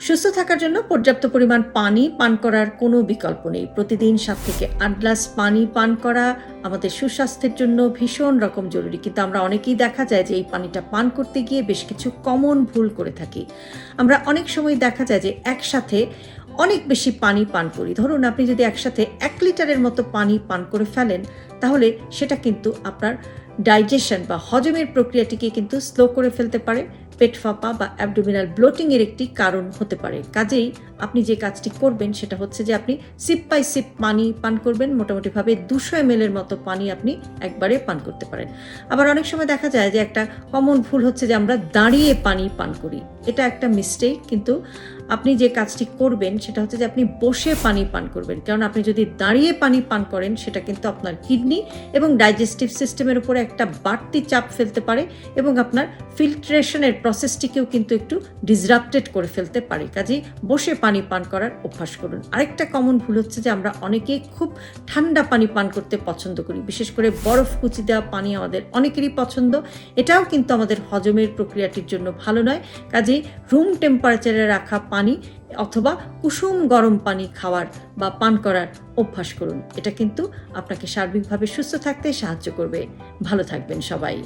সুস্থ থাকার জন্য পর্যাপ্ত পরিমাণ পানি পান করার কোনো বিকল্প নেই। প্রতিদিন 7 থেকে 8 গ্লাস পানি পান করা আমাদের সুস্বাস্থ্যের জন্য ভীষণ রকম জরুরি। কিন্তু আমরা অনেকেই দেখা যায় যে এই পানিটা পান করতে গিয়ে বেশ কিছু কমন ভুল করে থাকি। আমরা অনেক সময় দেখা যায় যে একসাথে অনেক বেশি পানি পান করি। ধরুন আপনি যদি একসাথে 1 লিটারের মতো পানি পান করে ফেলেন, তাহলে সেটা কিন্তু আপনার ডাইজেশন বা হজমের প্রক্রিয়াটিকে কিন্তু স্লো করে ফেলতে পারে। পেট ফাঁপা বা অ্যাবডোমিনাল ব্লোটিং এর একটি কারণ হতে পারে। কাজেই আপনি যে কাজটি করবেন সেটা হচ্ছে যে আপনি সিপ বাই সিপ পানি পান করবেন। মোটামুটিভাবে 200 ml এর মতো পানি আপনি একবারে পান করতে পারেন। আবার অনেক সময় দেখা যায় যে একটা কমন ভুল হচ্ছে যে আমরা দাঁড়িয়ে পানি পান করি। এটা একটা মিস্টেক। কিন্তু আপনি যে কাজটি করবেন সেটা হচ্ছে যে আপনি বসে পানি পান করবেন। কারণ আপনি যদি দাঁড়িয়ে পানি পান করেন সেটা কিন্তু আপনার কিডনি এবং ডাইজেস্টিভ সিস্টেমের উপরে একটা বাড়তি চাপ ফেলতে পারে এবং আপনার ফিল্ট্রেশনের প্রসেসটিকেও কিন্তু একটু ডিসরাপ্টেড করে ফেলতে পারে। কাজেই বসে পানি পান করার অভ্যাস করুন। আরেকটা কমন ভুল হচ্ছে যে আমরা অনেকেই খুব ঠান্ডা পানি পান করতে পছন্দ করি। বিশেষ করে বরফ কুচি দেওয়া পানি আমাদের অনেকেরই পছন্দ। এটাও কিন্তু আমাদের হজমের প্রক্রিয়াটির জন্য ভালো নয়। কাজেই রুম টেম্পারেচারে রাখা পানি অথবা কুসুম গরম পানি খাওয়ার বা পান করার অভ্যাস করুন। এটা কিন্তু আপনাকে সার্বিকভাবে সুস্থ থাকতে সাহায্য করবে। ভালো থাকবেন সবাই।